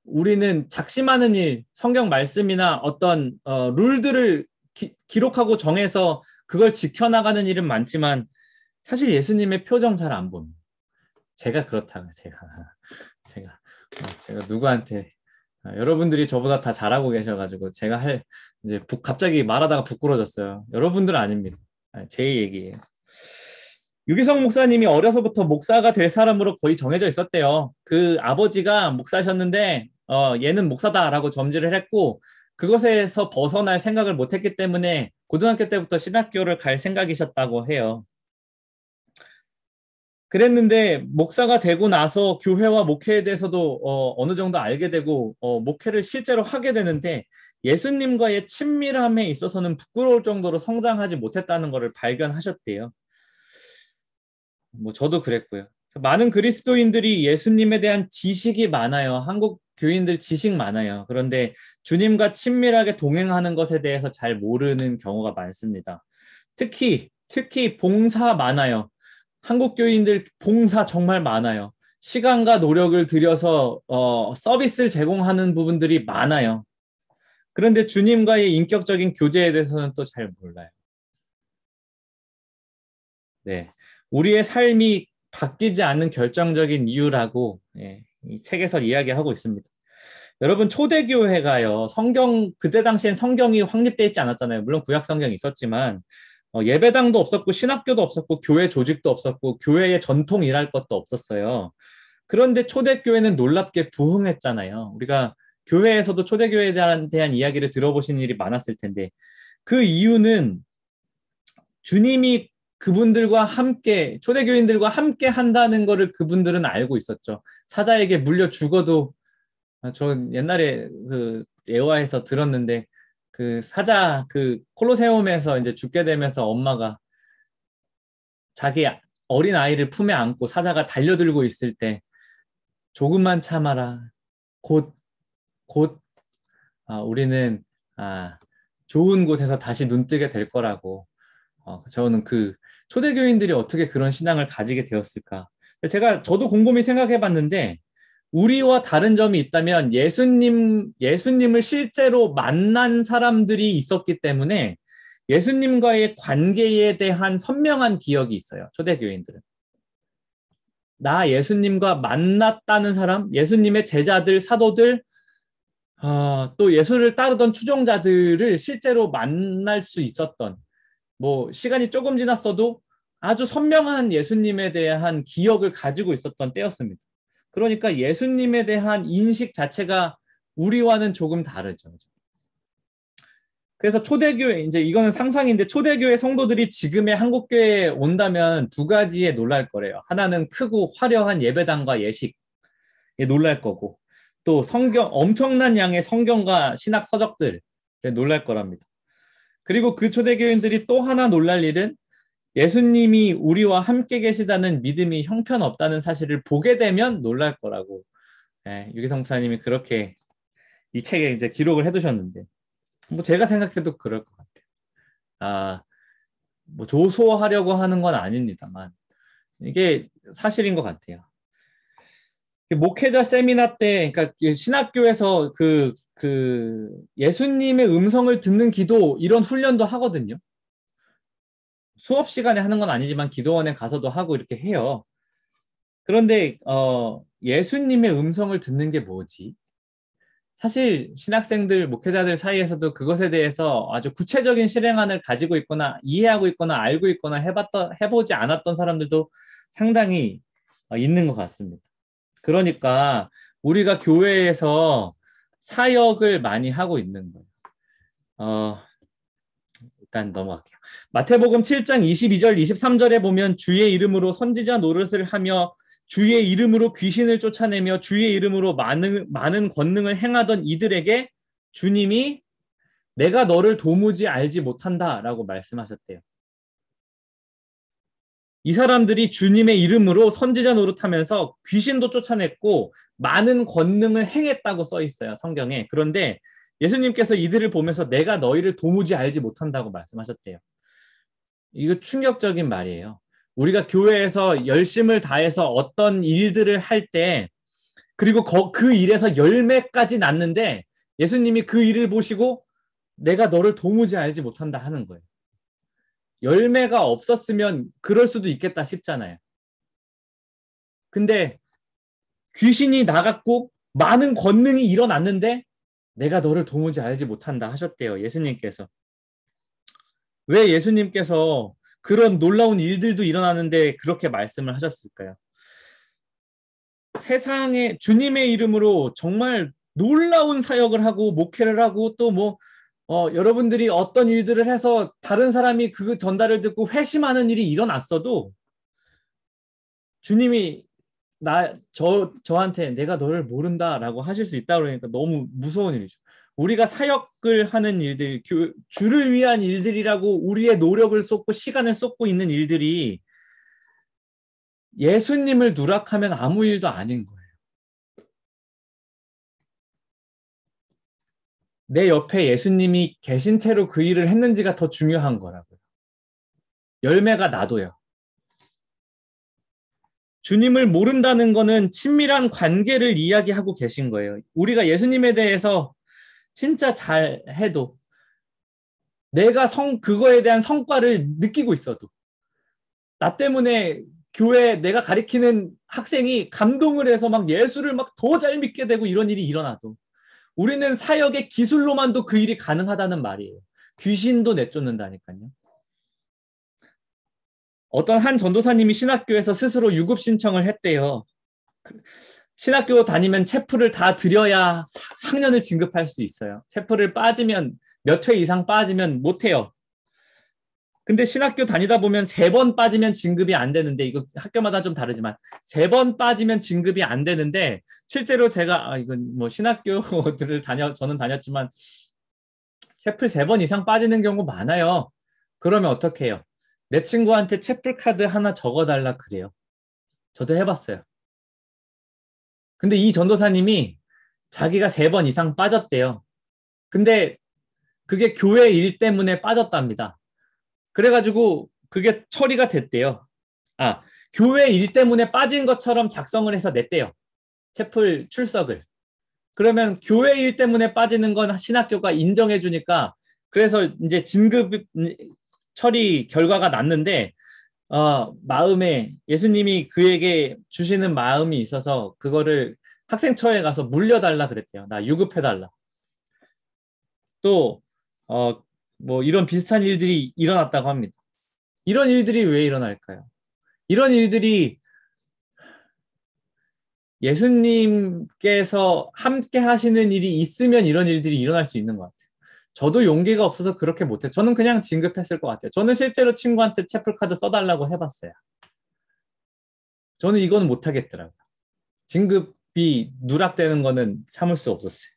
우리는 작심하는 일, 성경 말씀이나 어떤 룰들을 기록하고 정해서 그걸 지켜나가는 일은 많지만 사실 예수님의 표정 잘 안 봅니다. 제가 그렇다고요. 제가 누구한테 여러분들이 저보다 다 잘하고 계셔가지고 제가 이제 갑자기 말하다가 부끄러졌어요. 여러분들은 아닙니다. 제 얘기예요. 유기성 목사님이 어려서부터 목사가 될 사람으로 거의 정해져 있었대요. 그 아버지가 목사셨는데 얘는 목사다라고 점지를 했고 그것에서 벗어날 생각을 못했기 때문에 고등학교 때부터 신학교를 갈 생각이셨다고 해요. 그랬는데 목사가 되고 나서 교회와 목회에 대해서도 어느 정도 알게 되고 목회를 실제로 하게 되는데 예수님과의 친밀함에 있어서는 부끄러울 정도로 성장하지 못했다는 것을 발견하셨대요. 뭐 저도 그랬고요. 많은 그리스도인들이 예수님에 대한 지식이 많아요. 한국 교인들 지식 많아요. 그런데 주님과 친밀하게 동행하는 것에 대해서 잘 모르는 경우가 많습니다. 특히 봉사 많아요. 한국 교인들 봉사 정말 많아요. 시간과 노력을 들여서 서비스를 제공하는 부분들이 많아요. 그런데 주님과의 인격적인 교제에 대해서는 또 잘 몰라요. 네, 우리의 삶이 바뀌지 않는 결정적인 이유라고 이 책에서 이야기하고 있습니다. 여러분 초대교회가요. 그때 당시엔 성경이 확립되어 있지 않았잖아요. 물론 구약 성경이 있었지만 예배당도 없었고 신학교도 없었고 교회 조직도 없었고 교회의 전통이랄 것도 없었어요. 그런데 초대교회는 놀랍게 부흥했잖아요. 우리가 교회에서도 초대교회에 대한 이야기를 들어보신 일이 많았을 텐데 그 이유는 주님이 그분들과 함께 초대교인들과 함께 한다는 것을 그분들은 알고 있었죠. 사자에게 물려 죽어도 저 옛날에 그 예화에서 들었는데 그 사자 그 콜로세움에서 이제 죽게 되면서 엄마가 자기 어린 아이를 품에 안고 사자가 달려들고 있을 때 조금만 참아라. 곧 우리는 좋은 곳에서 다시 눈뜨게 될 거라고. 저는 그 초대교인들이 어떻게 그런 신앙을 가지게 되었을까? 저도 곰곰이 생각해 봤는데 우리와 다른 점이 있다면 예수님을 실제로 만난 사람들이 있었기 때문에 예수님과의 관계에 대한 선명한 기억이 있어요. 초대교인들은. 나 예수님과 만났다는 사람, 예수님의 제자들, 사도들, 또 예수를 따르던 추종자들을 실제로 만날 수 있었던, 뭐 시간이 조금 지났어도 아주 선명한 예수님에 대한 기억을 가지고 있었던 때였습니다. 그러니까 예수님에 대한 인식 자체가 우리와는 조금 다르죠. 그래서 초대교회, 이제 이거는 상상인데 초대교회 성도들이 지금의 한국교회에 온다면 두 가지에 놀랄 거래요. 하나는 크고 화려한 예배당과 예식에 놀랄 거고, 또 성경, 엄청난 양의 성경과 신학 서적들에 놀랄 거랍니다. 그리고 그 초대교인들이 또 하나 놀랄 일은 예수님이 우리와 함께 계시다는 믿음이 형편없다는 사실을 보게 되면 놀랄 거라고, 유기성 목사님이 그렇게 이 책에 이제 기록을 해두셨는데, 뭐 제가 생각해도 그럴 것 같아요. 뭐 조소하려고 하는 건 아닙니다만 이게 사실인 것 같아요. 목회자 세미나 때, 그러니까 신학교에서 그 예수님의 음성을 듣는 기도 이런 훈련도 하거든요. 수업 시간에 하는 건 아니지만 기도원에 가서도 하고 이렇게 해요. 그런데 예수님의 음성을 듣는 게 뭐지? 사실 신학생들, 목회자들 사이에서도 그것에 대해서 아주 구체적인 실행안을 가지고 있거나 이해하고 있거나 알고 있거나 해보지 않았던 사람들도 상당히 있는 것 같습니다. 그러니까 우리가 교회에서 사역을 많이 하고 있는 거예요. 일단 넘어갈게요. 마태복음 7장 22절, 23절에 보면 주의 이름으로 선지자 노릇을 하며 주의 이름으로 귀신을 쫓아내며 주의 이름으로 많은 권능을 행하던 이들에게 주님이 내가 너를 도무지 알지 못한다라고 말씀하셨대요. 이 사람들이 주님의 이름으로 선지자 노릇하면서 귀신도 쫓아냈고 많은 권능을 행했다고 써 있어요, 성경에. 그런데 예수님께서 이들을 보면서 내가 너희를 도무지 알지 못한다고 말씀하셨대요. 이거 충격적인 말이에요. 우리가 교회에서 열심을 다해서 어떤 일들을 할 때, 그리고 그 일에서 열매까지 났는데 예수님이 그 일을 보시고 내가 너를 도무지 알지 못한다 하는 거예요. 열매가 없었으면 그럴 수도 있겠다 싶잖아요. 근데 귀신이 나갔고 많은 권능이 일어났는데 내가 너를 도무지 알지 못한다 하셨대요, 예수님께서. 왜 예수님께서 그런 놀라운 일들도 일어나는데 그렇게 말씀을 하셨을까요? 세상에 주님의 이름으로 정말 놀라운 사역을 하고 목회를 하고 또 뭐 여러분들이 어떤 일들을 해서 다른 사람이 그 전달을 듣고 회심하는 일이 일어났어도 주님이 저한테 내가 너를 모른다라고 하실 수 있다 그러니까 너무 무서운 일이죠. 우리가 사역을 하는 일들, 주를 위한 일들이라고 우리의 노력을 쏟고 시간을 쏟고 있는 일들이 예수님을 누락하면 아무 일도 아닌 거예요. 내 옆에 예수님이 계신 채로 그 일을 했는지가 더 중요한 거라고요. 열매가 나도요. 주님을 모른다는 거는 친밀한 관계를 이야기하고 계신 거예요. 우리가 예수님에 대해서 진짜 잘 해도 내가 그거에 대한 성과를 느끼고 있어도 나 때문에 교회 내가 가리키는 학생이 감동을 해서 막 예수를 막 더 잘 믿게 되고 이런 일이 일어나도 우리는 사역의 기술로만도 그 일이 가능하다는 말이에요. 귀신도 내쫓는다니까요. 어떤 한 전도사님이 신학교에서 스스로 유급 신청을 했대요. 신학교 다니면 체프를 다 들여야 학년을 진급할 수 있어요. 체프를 빠지면 몇 회 이상 빠지면 못해요. 근데 신학교 다니다 보면 3번 빠지면 진급이 안 되는데, 이거 학교마다 좀 다르지만 3번 빠지면 진급이 안 되는데, 실제로 제가 이건 뭐 신학교들을 저는 다녔지만 채플 3번 이상 빠지는 경우 많아요. 그러면 어떻게 해요? 내 친구한테 채플 카드 하나 적어달라 그래요. 저도 해봤어요. 근데 이 전도사님이 자기가 3번 이상 빠졌대요. 근데 그게 교회 일 때문에 빠졌답니다. 그래가지고 그게 처리가 됐대요. 교회 일 때문에 빠진 것처럼 작성을 해서 냈대요. 채플 출석을. 그러면 교회 일 때문에 빠지는 건 신학교가 인정해 주니까 그래서 이제 진급 처리 결과가 났는데 마음에 예수님이 그에게 주시는 마음이 있어서 그거를 학생처에 가서 물려달라 그랬대요. 나 유급해달라. 또 뭐 이런 비슷한 일들이 일어났다고 합니다. 이런 일들이 왜 일어날까요? 이런 일들이 예수님께서 함께 하시는 일이 있으면 이런 일들이 일어날 수 있는 것 같아요. 저도 용기가 없어서 그렇게 못해요. 저는 그냥 진급했을 것 같아요. 저는 실제로 친구한테 채플카드 써달라고 해봤어요. 저는 이건 못하겠더라고요. 진급이 누락되는 거는 참을 수 없었어요.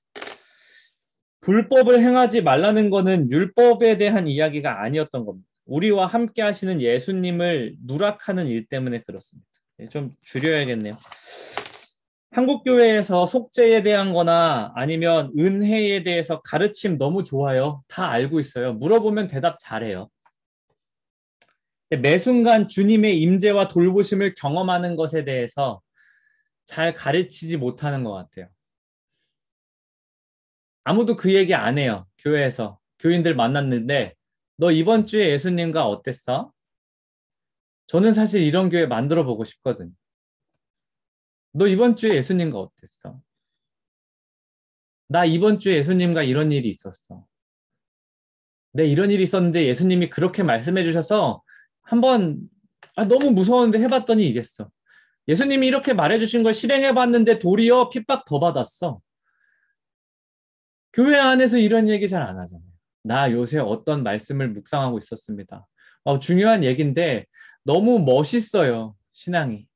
불법을 행하지 말라는 거는 율법에 대한 이야기가 아니었던 겁니다. 우리와 함께 하시는 예수님을 누락하는 일 때문에 그렇습니다. 좀 줄여야겠네요. 한국교회에서 속죄에 대한 거나 아니면 은혜에 대해서 가르침 너무 좋아요. 다 알고 있어요. 물어보면 대답 잘해요. 매 순간 주님의 임재와 돌보심을 경험하는 것에 대해서 잘 가르치지 못하는 것 같아요. 아무도 그 얘기 안 해요. 교회에서. 교인들 만났는데 너 이번 주에 예수님과 어땠어? 저는 사실 이런 교회 만들어 보고 싶거든. 너 이번 주에 예수님과 어땠어? 나 이번 주에 예수님과 이런 일이 있었어. 네, 이런 일이 있었는데 예수님이 그렇게 말씀해 주셔서 한번 너무 무서웠는데 해봤더니 이랬어. 예수님이 이렇게 말해주신 걸 실행해봤는데 도리어 핍박 더 받았어. 교회 안에서 이런 얘기 잘 안 하잖아요. 나 요새 어떤 말씀을 묵상하고 있었습니다. 중요한 얘기인데 너무 멋있어요. 신앙이.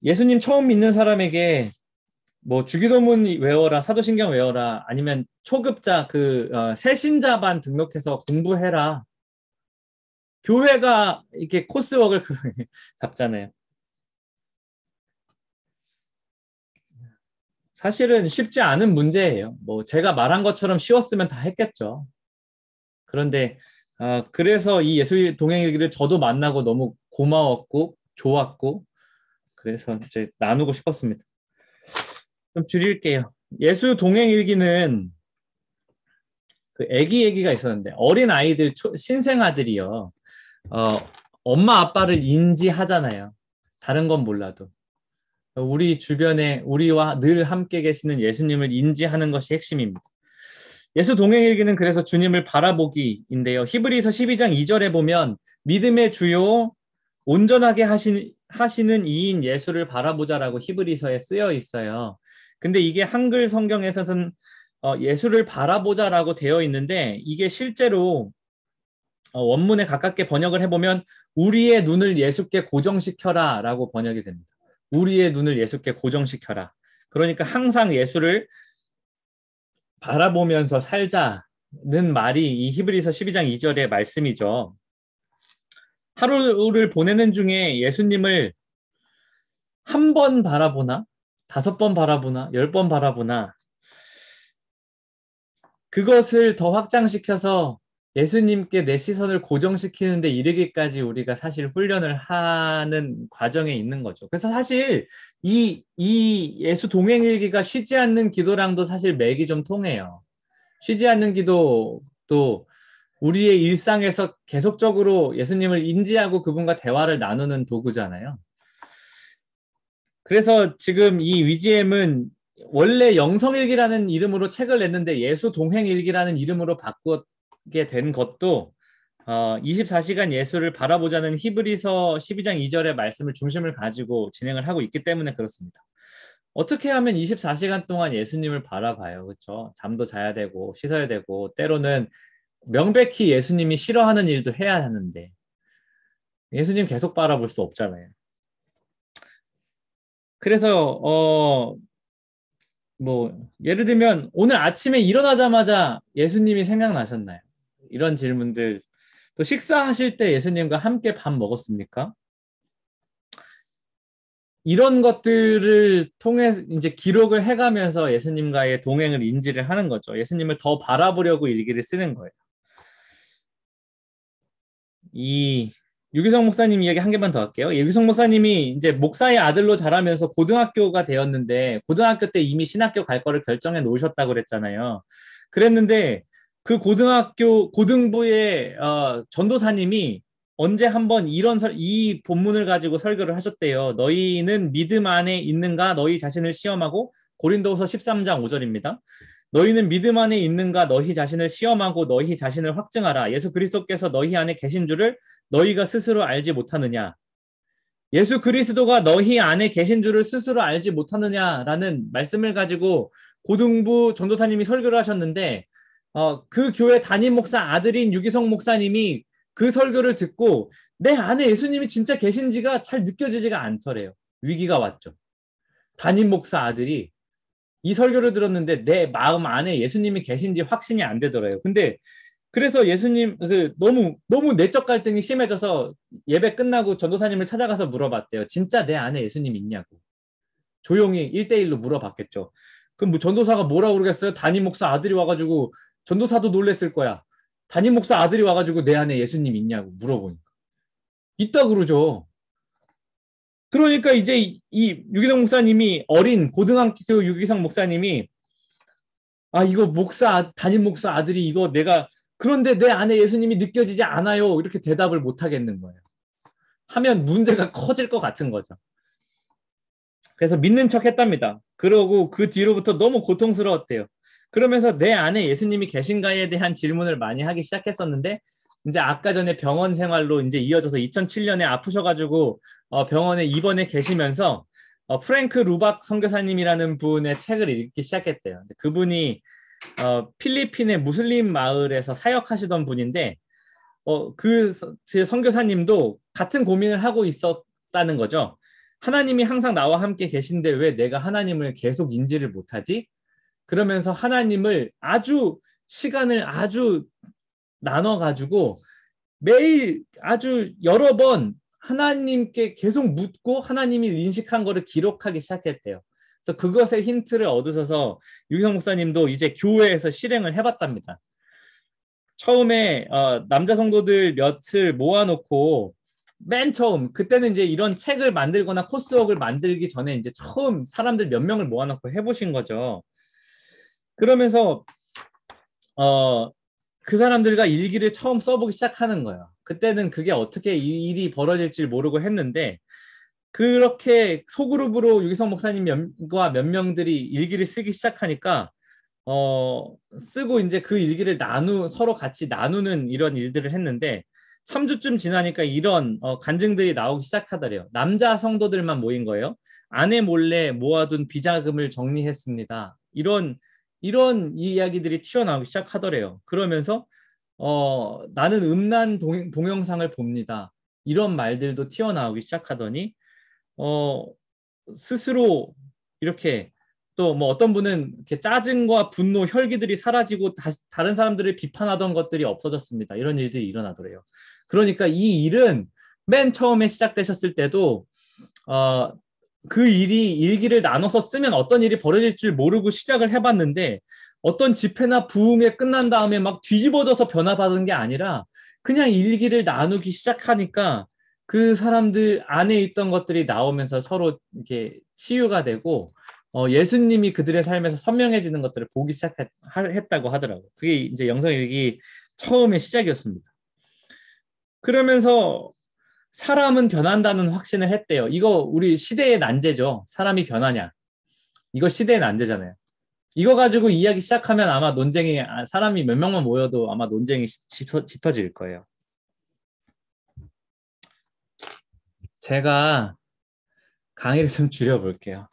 예수님 처음 믿는 사람에게 뭐 주기도문 외워라, 사도신경 외워라, 아니면 초급자 새신자반 등록해서 공부해라. 교회가 이렇게 코스웍을 잡잖아요. 사실은 쉽지 않은 문제예요. 뭐 제가 말한 것처럼 쉬웠으면 다 했겠죠. 그런데 그래서 이 예수 동행일기를 저도 만나고 너무 고마웠고 좋았고 그래서 이제 나누고 싶었습니다. 좀 줄일게요. 예수 동행일기는 그 아기 얘기가 있었는데 어린 아이들 신생아들이요. 엄마 아빠를 인지하잖아요. 다른 건 몰라도. 우리 주변에 우리와 늘 함께 계시는 예수님을 인지하는 것이 핵심입니다. 예수 동행일기는 그래서 주님을 바라보기인데요. 히브리서 12장 2절에 보면 믿음의 주요 온전하게 하시는 이인 예수를 바라보자라고 히브리서에 쓰여 있어요. 근데 이게 한글 성경에서는 예수를 바라보자라고 되어 있는데 이게 실제로 원문에 가깝게 번역을 해보면 우리의 눈을 예수께 고정시켜라 라고 번역이 됩니다. 우리의 눈을 예수께 고정시켜라. 그러니까 항상 예수를 바라보면서 살자는 말이 이 히브리서 12장 2절의 말씀이죠. 하루를 보내는 중에 예수님을 한 번 바라보나? 5번 바라보나? 10번 바라보나? 그것을 더 확장시켜서 예수님께 내 시선을 고정시키는 데 이르기까지 우리가 사실 훈련을 하는 과정에 있는 거죠. 그래서 사실 이 예수 동행일기가 쉬지 않는 기도랑도 사실 맥이 좀 통해요. 쉬지 않는 기도도 우리의 일상에서 계속적으로 예수님을 인지하고 그분과 대화를 나누는 도구잖아요. 그래서 지금 이 위지엠은 원래 영성일기라는 이름으로 책을 냈는데 예수 동행일기라는 이름으로 바꾸게 된 것도 24시간 예수를 바라보자는 히브리서 12장 2절의 말씀을 중심을 가지고 진행을 하고 있기 때문에 그렇습니다. 어떻게 하면 24시간 동안 예수님을 바라봐요. 그렇죠? 잠도 자야 되고 씻어야 되고 때로는 명백히 예수님이 싫어하는 일도 해야 하는데 예수님 계속 바라볼 수 없잖아요. 그래서 뭐 예를 들면 오늘 아침에 일어나자마자 예수님이 생각나셨나요? 이런 질문들. 또 식사하실 때 예수님과 함께 밥 먹었습니까? 이런 것들을 통해 이제 기록을 해가면서 예수님과의 동행을 인지를 하는 거죠. 예수님을 더 바라보려고 일기를 쓰는 거예요. 이 유기성 목사님 이야기 한 개만 더 할게요. 유기성 목사님이 이제 목사의 아들로 자라면서 고등학교가 되었는데 고등학교 때 이미 신학교 갈 거를 결정해 놓으셨다고 그랬잖아요. 그랬는데 그 고등부의 전도사님이 언제 한번 이 본문을 가지고 설교를 하셨대요. 너희는 믿음 안에 있는가 너희 자신을 시험하고, 고린도후서 13장 5절입니다. 너희는 믿음 안에 있는가 너희 자신을 시험하고 너희 자신을 확증하라. 예수 그리스도께서 너희 안에 계신 줄을 너희가 스스로 알지 못하느냐. 예수 그리스도가 너희 안에 계신 줄을 스스로 알지 못하느냐라는 말씀을 가지고 고등부 전도사님이 설교를 하셨는데, 그 교회 담임 목사 아들인 유기성 목사님이 그 설교를 듣고 내 안에 예수님이 진짜 계신지가 잘 느껴지지가 않더래요. 위기가 왔죠. 담임 목사 아들이 이 설교를 들었는데 내 마음 안에 예수님이 계신지 확신이 안 되더래요. 근데 그래서 예수님 너무 내적 갈등이 심해져서 예배 끝나고 전도사님을 찾아가서 물어봤대요. 진짜 내 안에 예수님 있냐고. 조용히 1대1로 물어봤겠죠. 그럼 뭐 전도사가 뭐라고 그러겠어요? 담임 목사 아들이 와가지고, 전도사도 놀랬을 거야. 담임 목사 아들이 와가지고 내 안에 예수님 있냐고 물어보니까 있다 그러죠. 그러니까 이제 이 유기성 목사님이, 어린 고등학교 유기성 목사님이, 이거 담임 목사 아들이 이거 그런데 내 안에 예수님이 느껴지지 않아요, 이렇게 대답을 못 하겠는 거예요. 하면 문제가 커질 것 같은 거죠. 그래서 믿는 척 했답니다. 그러고 그 뒤로부터 너무 고통스러웠대요. 그러면서 내 안에 예수님이 계신가에 대한 질문을 많이 하기 시작했었는데, 이제 아까 전에 병원 생활로 이제 이어져서 2007년에 아프셔가지고 병원에 입원해 계시면서 프랭크 루박 선교사님이라는 분의 책을 읽기 시작했대요. 그분이 필리핀의 무슬림 마을에서 사역하시던 분인데, 그 선교사님도 같은 고민을 하고 있었다는 거죠. 하나님이 항상 나와 함께 계신데 왜 내가 하나님을 계속 인지를 못하지? 그러면서 하나님을 시간을 아주 나눠가지고 매일 아주 여러 번 하나님께 계속 묻고 하나님이 인식한 거를 기록하기 시작했대요. 그래서 그것의 힌트를 얻으셔서 유기성 목사님도 이제 교회에서 실행을 해봤답니다. 처음에 남자 성도들 몇을 모아놓고, 맨 처음 그때는 이제 이런 책을 만들거나 코스웍을 만들기 전에 이제 처음 사람들 몇 명을 모아놓고 해보신 거죠. 그러면서 그 사람들과 일기를 처음 써보기 시작하는 거예요. 그때는 그게 어떻게 이 일이 벌어질지 모르고 했는데, 그렇게 소그룹으로 유기성 목사님과 몇 명들이 일기를 쓰기 시작하니까 쓰고 이제 그 일기를 서로 같이 나누는 이런 일들을 했는데, 3주쯤 지나니까 이런 간증들이 나오기 시작하더래요. 남자 성도들만 모인 거예요. 아내 몰래 모아둔 비자금을 정리했습니다. 이런 이야기들이 튀어나오기 시작하더래요. 그러면서 나는 음란 동영상을 봅니다. 이런 말들도 튀어나오기 시작하더니 스스로 이렇게, 또 뭐 어떤 분은 이렇게 짜증과 분노, 혈기들이 사라지고 다른 사람들을 비판하던 것들이 없어졌습니다. 이런 일들이 일어나더래요. 그러니까 이 일은 맨 처음에 시작되셨을 때도 그 일기를 나눠서 쓰면 어떤 일이 벌어질 줄 모르고 시작을 해봤는데, 어떤 집회나 부흥회 끝난 다음에 막 뒤집어져서 변화받은 게 아니라 그냥 일기를 나누기 시작하니까 그 사람들 안에 있던 것들이 나오면서 서로 이렇게 치유가 되고 예수님이 그들의 삶에서 선명해지는 것들을 보기 시작했다고 하더라고요. 그게 이제 영성일기 처음의 시작이었습니다. 그러면서 사람은 변한다는 확신을 했대요. 이거 우리 시대의 난제죠. 사람이 변하냐. 이거 시대의 난제잖아요. 이거 가지고 이야기 시작하면 아마 사람이 몇 명만 모여도 아마 논쟁이 짙어질 거예요. 제가 강의를 좀 줄여볼게요.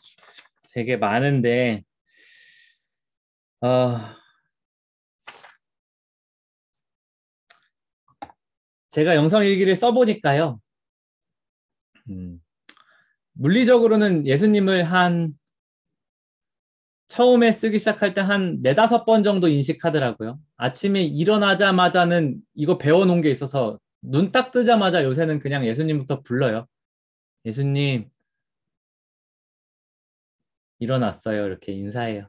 되게 많은데, 제가 영성일기를 써보니까요. 물리적으로는 예수님을 처음에 쓰기 시작할 때 한 4-5번 정도 인식하더라고요. 아침에 일어나자마자는 이거 배워놓은 게 있어서 눈 딱 뜨자마자 요새는 그냥 예수님부터 불러요. 예수님, 일어났어요. 이렇게 인사해요.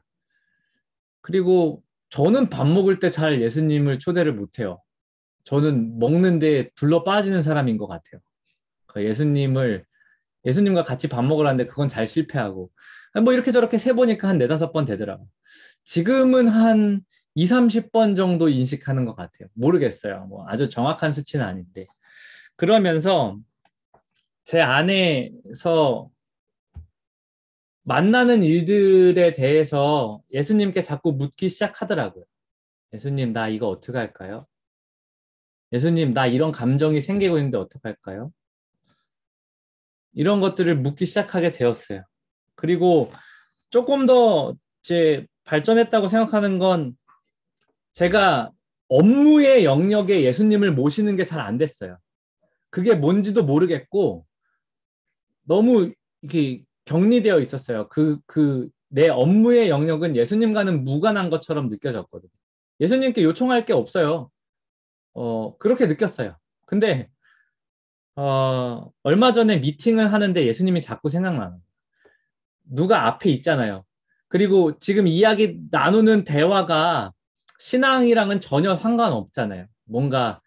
그리고 저는 밥 먹을 때 잘 예수님을 초대를 못해요. 저는 먹는데 둘러 빠지는 사람인 것 같아요. 예수님과 같이 밥 먹으라는데 그건 잘 실패하고, 뭐 이렇게 저렇게 세보니까 한 4-5번 되더라고요. 지금은 한 2, 30번 정도 인식하는 것 같아요. 모르겠어요. 뭐 아주 정확한 수치는 아닌데. 그러면서 제 안에서 만나는 일들에 대해서 예수님께 자꾸 묻기 시작하더라고요. 예수님, 나 이거 어떻게 할까요? 예수님, 나 이런 감정이 생기고 있는데 어떻게 할까요? 이런 것들을 묻기 시작하게 되었어요. 그리고 조금 더 제 발전했다고 생각하는 건 제가 업무의 영역에 예수님을 모시는 게 잘 안 됐어요. 그게 뭔지도 모르겠고 너무 이렇게 격리되어 있었어요. 내 업무의 영역은 예수님과는 무관한 것처럼 느껴졌거든요. 예수님께 요청할 게 없어요. 그렇게 느꼈어요. 근데 얼마 전에 미팅을 하는데 예수님이 자꾸 생각나는 거예요. 누가 앞에 있잖아요. 그리고 지금 이야기 나누는 대화가 신앙이랑은 전혀 상관없잖아요. 뭔가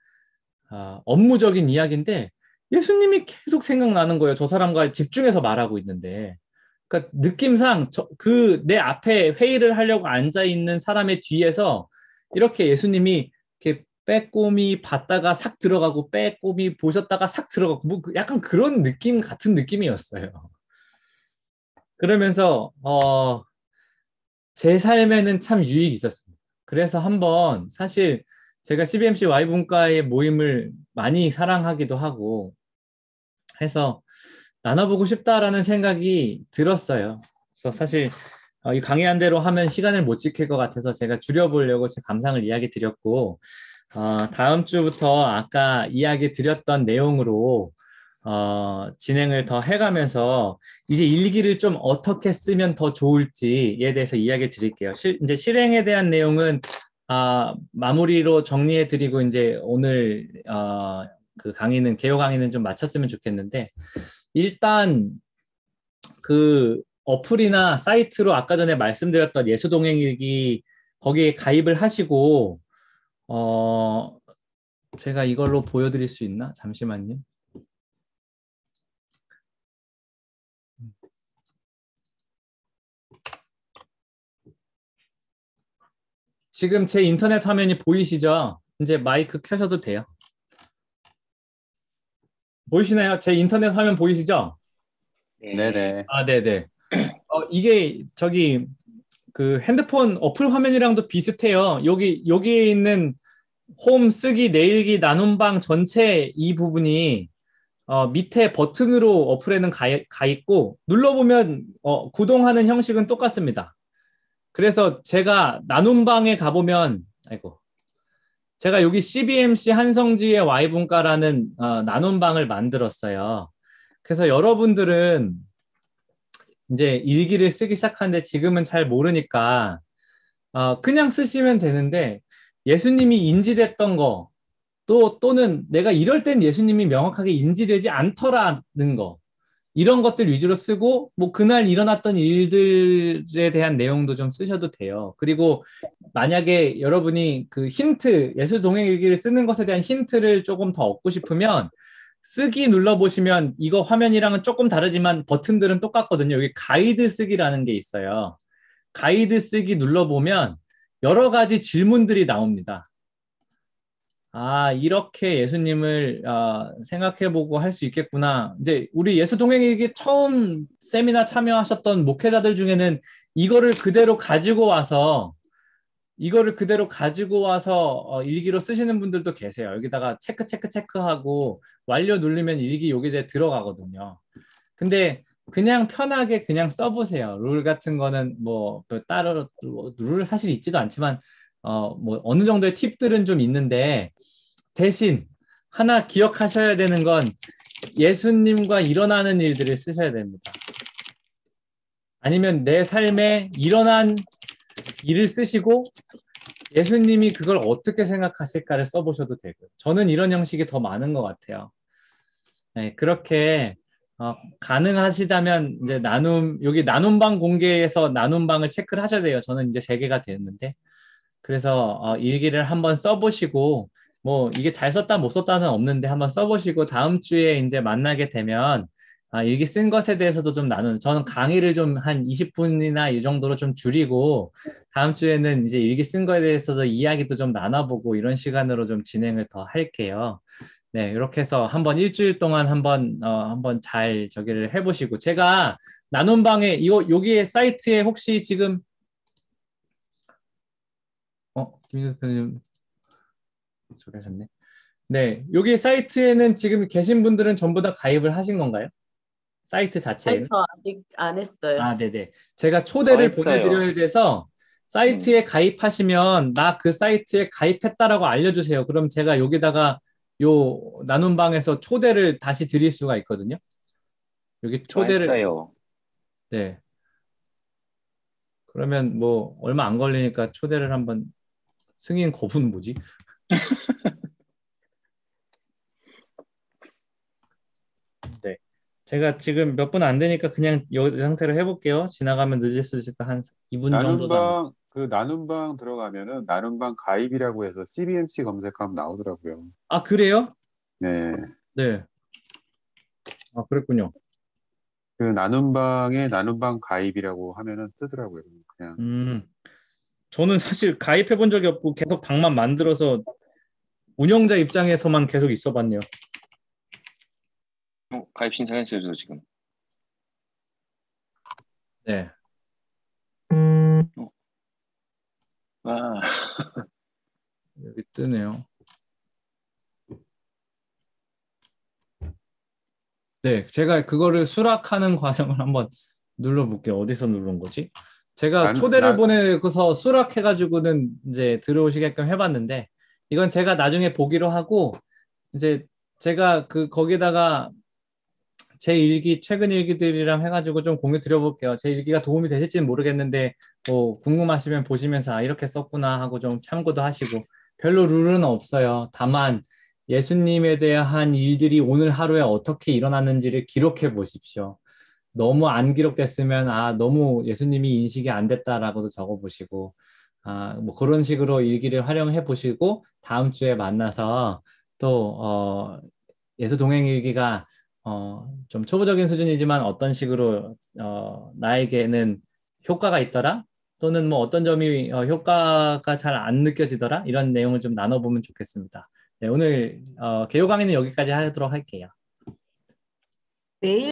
업무적인 이야기인데 예수님이 계속 생각나는 거예요. 저 사람과 집중해서 말하고 있는데. 그러니까 느낌상 내 앞에 회의를 하려고 앉아 있는 사람의 뒤에서 이렇게 예수님이 이렇게 빼꼼히 봤다가 삭 들어가고 빼꼼히 보셨다가 삭 들어가고 뭐 약간 그런 느낌 같은 느낌이었어요. 그러면서 제 삶에는 참 유익이 있었습니다. 그래서 한번 사실 제가 CBMC Y분과의 모임을 많이 사랑하기도 하고 해서 나눠보고 싶다라는 생각이 들었어요. 그래서 사실 이 강의한 대로 하면 시간을 못 지킬 것 같아서 제가 줄여보려고 제 감상을 이야기 드렸고 다음 주부터 아까 이야기 드렸던 내용으로 진행을 더 해가면서 이제 일기를 좀 어떻게 쓰면 더 좋을지에 대해서 이야기 드릴게요. 이제 실행에 대한 내용은 마무리로 정리해 드리고 이제 오늘 그 강의는 개요 강의는 좀 마쳤으면 좋겠는데 일단 그 어플이나 사이트로 아까 전에 말씀드렸던 예수동행일기 거기에 가입을 하시고 제가 이걸로 보여드릴 수 있나? 잠시만요. 지금 제 인터넷 화면이 보이시죠? 이제 마이크 켜셔도 돼요. 보이시나요? 제 인터넷 화면 보이시죠? 네네. 네네. 이게 저기 그 핸드폰 어플 화면이랑도 비슷해요. 여기에 있는 홈 쓰기 내일기 나눔방 전체 이 부분이 밑에 버튼으로 어플에는 가 있고 눌러보면 구동하는 형식은 똑같습니다. 그래서 제가 나눔방에 가보면 제가 여기 CBMC 한성지의 Y분과라는 나눔방을 만들었어요. 그래서 여러분들은 이제 일기를 쓰기 시작하는데 지금은 잘 모르니까 그냥 쓰시면 되는데 예수님이 인지됐던 거 또는 내가 이럴 땐 예수님이 명확하게 인지되지 않더라는 거 이런 것들 위주로 쓰고 뭐 그날 일어났던 일들에 대한 내용도 좀 쓰셔도 돼요. 그리고 만약에 여러분이 그 힌트 예수 동행일기를 쓰는 것에 대한 힌트를 조금 더 얻고 싶으면 쓰기 눌러보시면 이거 화면이랑은 조금 다르지만 버튼들은 똑같거든요. 여기 가이드 쓰기라는 게 있어요. 가이드 쓰기 눌러보면 여러 가지 질문들이 나옵니다. 이렇게 예수님을 생각해보고 할 수 있겠구나. 이제 우리 예수 동행일기 처음 세미나 참여하셨던 목회자들 중에는 이거를 그대로 가지고 와서 일기로 쓰시는 분들도 계세요. 여기다가 체크하고 완료 누르면 일기 여기에 들어가거든요. 근데 그냥 편하게 그냥 써보세요. 룰 같은 거는 뭐 따로 룰 사실 있지도 않지만 뭐 어느 정도의 팁들은 좀 있는데 대신 하나 기억하셔야 되는 건 예수님과 일어나는 일들을 쓰셔야 됩니다. 아니면 내 삶에 일어난 일을 쓰시고 예수님이 그걸 어떻게 생각하실까를 써보셔도 되고요. 저는 이런 형식이 더 많은 것 같아요. 네, 그렇게 가능하시다면 이제 여기 나눔방 공개에서 나눔방을 체크를 하셔야 돼요. 저는 이제 3개가 됐는데 그래서 일기를 한번 써보시고 뭐 이게 잘 썼다 못 썼다는 없는데 한번 써보시고 다음 주에 이제 만나게 되면 일기 쓴 것에 대해서도 좀 저는 강의를 좀 한 20분이나 이 정도로 좀 줄이고, 다음 주에는 이제 일기 쓴 거에 대해서도 이야기도 좀 나눠보고 이런 시간으로 좀 진행을 더 할게요. 네, 이렇게 해서 한번 일주일 동안 한번 잘 저기를 해보시고, 제가 나눔 방에 여기에 사이트에 혹시 지금 김민수 대표님 저기 하셨네. 네, 여기 사이트에는 지금 계신 분들은 전부 다 가입을 하신 건가요? 사이트 자체에는? 저 아직 안 했어요. 네네. 제가 저 초대를 했어요. 보내드려야 돼서 사이트에 가입하시면 나 그 사이트에 가입했다라고 알려주세요. 그럼 제가 여기다가 요 나눔방에서 초대를 다시 드릴 수가 있거든요. 여기 저 초대를, 했어요. 네. 그러면 뭐 얼마 안 걸리니까 초대를 한번, 승인 거부는 뭐지? 네. 제가 지금 몇 분 안 되니까 그냥 이 상태로 해볼게요. 지나가면 늦을 수 있으니까 한 2분 정도 남았. 나눔방 들어가면은 나눔방 가입이라고 해서 CBMC 검색하면 나오더라고요. 그래요? 네. 네. 그랬군요. 그 나눔방에 나눔방 가입이라고 하면은 뜨더라고요. 그냥. 저는 사실 가입해 본 적이 없고 계속 방만 만들어서 운영자 입장에서만 계속 있어 봤네요. 가입 신청했어요, 저 지금. 네. 와, 여기 뜨네요. 네, 제가 그거를 수락하는 과정을 한번 눌러볼게요. 어디서 누른 거지? 제가 난- 초대를 나- 보내고서 수락해가지고는 이제 들어오시게끔 해봤는데, 이건 제가 나중에 보기로 하고, 이제 제가 거기다가 제 일기, 최근 일기들이랑 해가지고 좀 공유 드려볼게요. 제 일기가 도움이 되실지는 모르겠는데, 뭐 궁금하시면 보시면서 이렇게 썼구나 하고 좀 참고도 하시고, 별로 룰은 없어요. 다만 예수님에 대한 일들이 오늘 하루에 어떻게 일어났는지를 기록해 보십시오. 너무 안 기록됐으면 너무 예수님이 인식이 안 됐다라고도 적어 보시고, 뭐 그런 식으로 일기를 활용해 보시고 다음 주에 만나서 또 예수 동행 일기가 좀 초보적인 수준이지만 어떤 식으로 나에게는 효과가 있더라, 또는 뭐 어떤 점이 효과가 잘 안 느껴지더라, 이런 내용을 좀 나눠보면 좋겠습니다. 네, 오늘 개요 강의는 여기까지 하도록 할게요. 매일